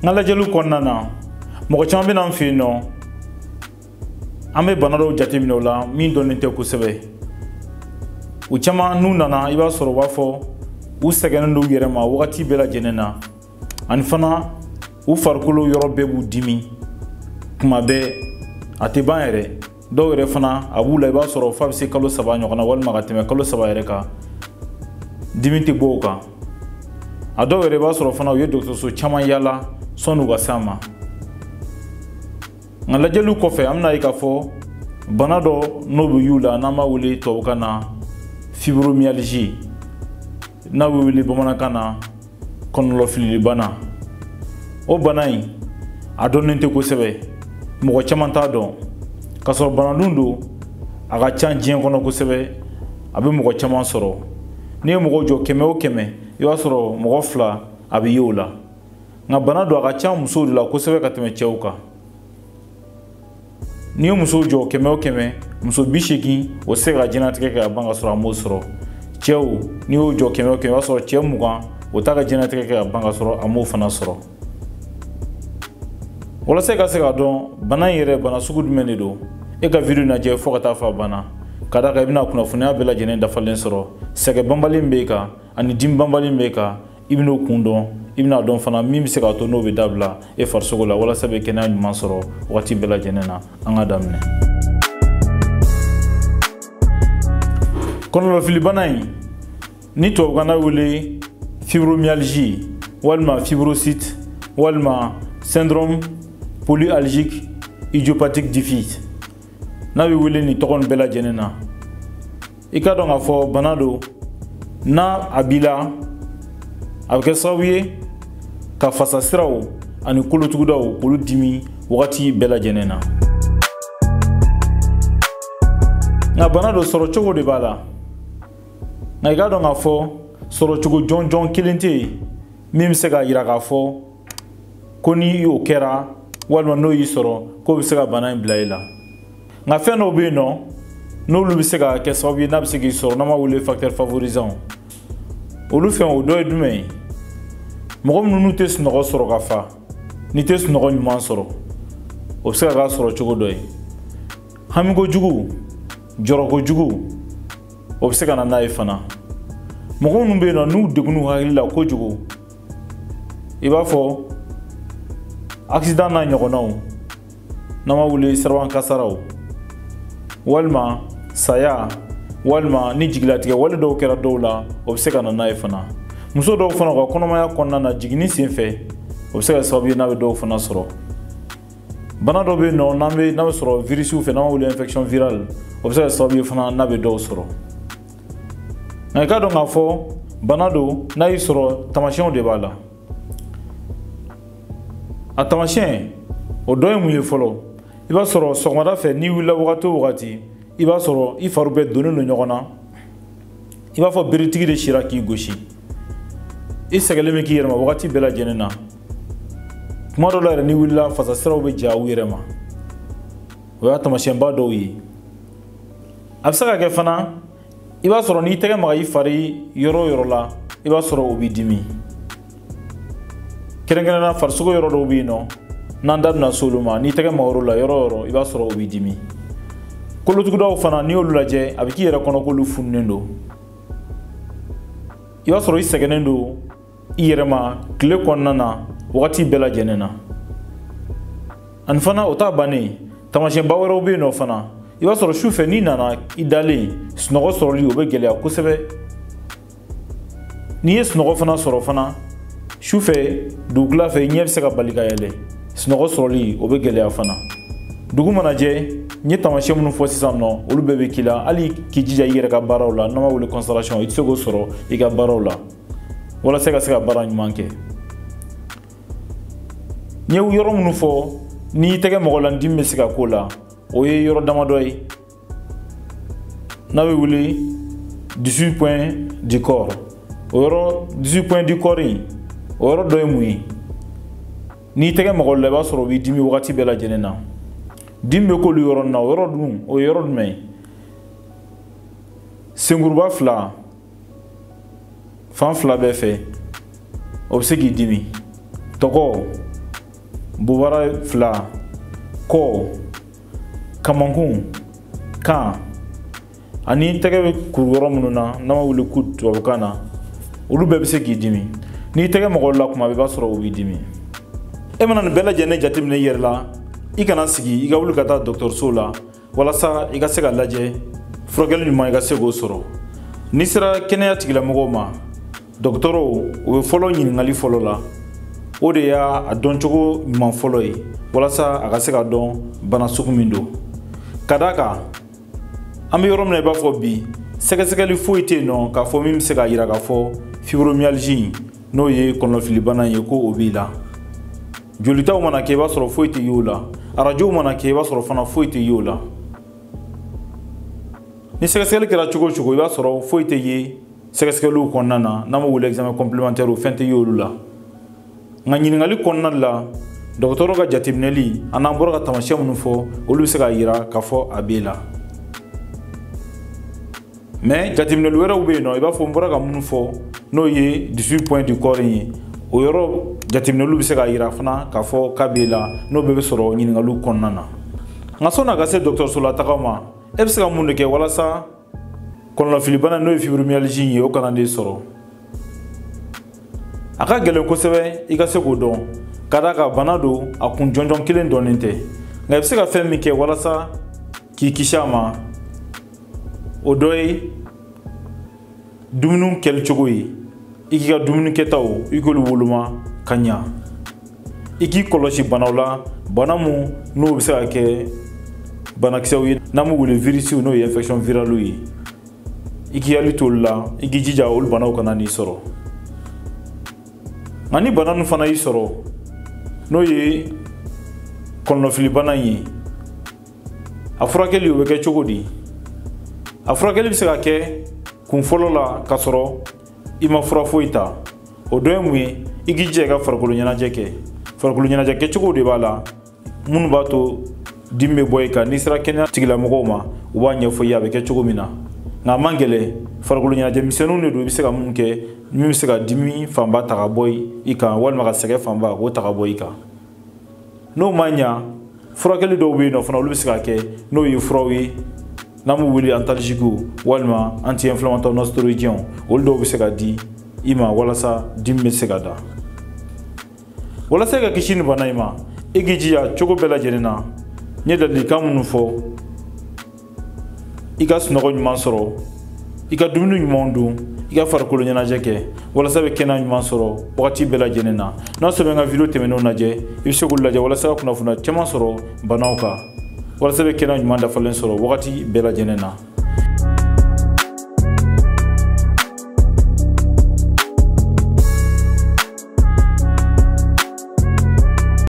ngala jelu konnana mo chambe nan fi no ame banado jati minola min donite ko sebe u chama nu nana iba soro wafo u segene ndo yerema wakati bela jenena an fana u farkulo yorobe bu dimi kuma be atiban yere do yere fana abula iba soro fa bi kalo saba nyokona wal magatime kalo saba yere ka dimi ti boka ado yere ba soro fana u ye docteur so chama yala sonu gasama ngala jelu kofe amna ikafo banado nobu yula nama wuli tobukana fibromyalgie na wuli bamanakana konlofili bana o banai adonente ko sebe mo chamanta don kaso banadundo aga chanjien kono ko sebe abe mo chaman soro ne mo jo keme o keme yo soro mo fla abi yola nga banado aga cham muso de la ko sebe kateme cheuka ni muso jo keme o keme muso bishiki o sega jinatike ka banga soro amosoro cheu ni o jo keme o keme soro cheu muga o taga jinatike ka banga soro amo fana soro wala sega don bana yere bana sugu dumene do e ka video na je fokata fa bana kada ka ibna kuna funa bela jenen da falen soro sega bambali mbeka ani dim bambali mbeka ibno kundo ibna don fana mimi sega to no be dabla e farsogo la wala sabe kena nyuma soro wati bela jenena anga damne kono lo filibanai ni to gana wule fibromyalgie walma fibrocite walma syndrome polyalgique idiopathique diffuse na wi wule ni tokon bela jenena ikado nga fo banado na abila avec sawiye ka fasa sirawo ani kulu tugudawo kulu dimi wakati bela jenena nga banado soro chogo de bala nga ikado nga fo soro chogo jonjon kilente mim sega yiraga fo koni yo kera walma no yi soro ko bi sega bana blaila nga fe no be no lu bi sega ke sawiye na bi segi soro na ma wule facteur favorisant olu fe o do edume mo nunu tes no soro gafa ni tes no nyuma soro obsega ga soro chugo doy hamigo jugu jorogo jugu obsega na naifana mo nunu be no nu degunu halila ko jugu iba fo accident na nyogono na ma wule serwan kasaraw walma saya walma ni jiglatige wala do kera dowla obsega na naifana muso do fana ko kono maya konna na jigini sinfe obsega sabi na do fana soro bana do be no na be soro virus fe na wule infection virale obsega sabi fana na be do soro na ka do ngafo bana do na yi soro tamashien de bala atamashien o do mu ye folo iba soro sogmada fe ni wila wakati iba soro ifarube donu no nyogona iba fo biritigi de shiraki goshi isegele ki yerma wakati bela jenena kuma do la ni wila fasa siraw be jawu yerma wa tamashien ba do yi absaka ke fana iba soro ni tege ma yi fari yoro la iba soro obidimi kerengena farsugo yoro do bi no nandab na soluma ni tege ma la yoro iba soro obidimi kolo tugudaw fana ni olu laje abiki yera kono ko lu funnendo iba soro isegenendo irema kle konnana wakati bela jenena an fana ota bane tamashen bawero be no fana iba soro shufe ni nana idale snogo soro li obe gele akusebe ni es snogo fana soro fana shufe dugla fe nyebse ka balika yele snogo soro li obe gele afana dugu manaje ni tamashen mun fo sisanno olu bebe kila ali kijija yere ka barawla nama wole constellation itsogo soro iga barawla wala sega bara manke nyew yoro munu fo ni tege mogolan dimme sega kola o ye yoro damadoy na we wuli 18 points du corps o yoro 18 points du corps o yoro doy mui ni tege mogol ba soro wi dimi wakati bela jenena dimme ko lu yoro na yoro dum o yoro me sengurba fla fan fla be fe obsegi dimi toko bubara fila, kɔ, kamankun, kan, ani tɛgɛ bɛ kuru yɔrɔ minnu na n'an b'a wele ko tubabukan na olu bɛɛ bɛ se k'i dimi. N'i tɛgɛ magɔ la kuma bɛɛ i b'a sɔrɔ o b'i dimi. E mana nin bɛɛ lajɛlen jateminɛ i yɛrɛ la, i kana sigi i ka wuli ka taa dɔgɔtɔrɔso la walasa i ka se ka lajɛ furakɛli ɲuman i ka se k'o sɔrɔ. N'i sera kɛnɛya tigilamɔgɔw ma, dɔgɔtɔrɔw o bɛ fɔlɔ ɲininkali fɔlɔ la, o de y'a dɔncogo ɲuman fɔlɔ ye walasa a ka se ka dɔn bana sugu min don. Ka d'a kan an bɛ yɔrɔ min na i b'a fɔ bi sɛgɛsɛgɛli foyi tɛ yen nɔ k'a fɔ min bɛ se k'a jira k'a fɔ fibromyalgie n'o ye kɔnɔnafilibana ye ko o b'i la. Jolitaw mana kɛ i b'a sɔrɔ foyi tɛ ye o la, arajow mana kɛ i b'a sɔrɔ fana foyi tɛ ye o la. Ni sɛgɛsɛgɛli kɛra cogo o cogo i b'a sɔrɔ foyi tɛ ye sɛgɛsɛgɛliw kɔnɔna na n'an b'o wele examen complémentaire fɛn tɛ ye olu la. Nka ɲininkali kɔnɔna la dɔgɔtɔrɔ ka jateminɛli a n'an bɔra ka taamasiyɛn minnu fɔ olu bɛ se k'a jira k'a fɔ a b'e la. Mais jateminɛli wɛrɛw bɛ yen nɔ i b'a fɔ n bɔra ka minnu fɔ n'o ye 18 points du corps ye o yɔrɔ jateminɛliw bɛ se k'a jira fana k'a fɔ k'a b'e la n'o bɛɛ bɛ sɔrɔ ɲininkaliw kɔnɔna na. Nka sɔnni a ka se dɔgɔtɔrɔso la taga ma e bɛ se ka mun de kɛ walasa kɔnɔnafilibana n'o ye fibromyalgie ye o kana d'e sɔrɔ. A ka gɛlɛn kosɛbɛ i ka se k'o dɔn ka d'a kan bana don a kun jɔnjɔn kelen dɔnnen tɛ nka i bɛ se ka fɛn min kɛ walasa k'i kisi a ma o dɔ ye dumuni kɛli cogo ye. I k'i ka dumuni kɛtaw i k'olu woloma ka ɲa. I k'i kɔlɔsi banaw la, bana mun n'o bɛ se ka kɛ banakisɛw ye n'an b'u wele virusiw n'o ye infection virale ye. I k'i hakili to olu la, i k'i jija olu banaw kana n'i sɔrɔ. Nka ni bana ninnu fana y'i sɔrɔ n'o ye kɔnɔnafilibana ye a furakɛli o bɛ kɛ cogo di? A furakɛli bɛ se ka kɛ kun fɔlɔ la k'a sɔrɔ i ma fura foyi ta. O dɔ ye mun ye? I k'i jija i ka farikolo ɲɛnajɛ kɛ. Farikolo ɲɛnajɛ kɛcogo de b'a la minnu b'a to dimi bɛ bɔ i kan. N'i sera kɛnɛya tigilamɔgɔw ma u b'a ɲɛfɔ i ye a bɛ kɛ cogo min na. Nka a man gɛlɛn farikolo ɲɛnajɛ misɛnninw de don i bɛ se ka mun kɛ min bɛ se ka dimi fanba ta ka bɔ i kan walima ka sɛgɛn fanba k'o ta ka bɔ i kan. N'o ma ɲa furakɛli dɔw bɛ yen nɔ fana olu bɛ se ka kɛ n'o ye furaw ye n'an b'u wele antalgiques walima anti-inflammatoires non stéroïdiens olu dɔw bɛ se ka di i ma walasa dimi bɛ se ka da. Walasa i ka kisi ni bana in ma i k'i jija cogo bɛɛ lajɛlen na n ye ladilikan minnu fɔ i ka sunɔgɔ ɲuman sɔrɔ, i ka dumuni ɲumanw dun, i ka farikolo ɲɛnajɛ kɛ walasa i bɛ kɛnɛya ɲuman sɔrɔ wagati bɛɛ lajɛlen na. N'a sɔrɔ i ka video tɛmɛnenw lajɛ i bɛ se k'olu lajɛ walasa ka kunnafoniya caman sɔrɔ banaw kan walasa i bɛ kɛnɛya ɲuman dafalen sɔrɔ wagati bɛɛ lajɛlen na.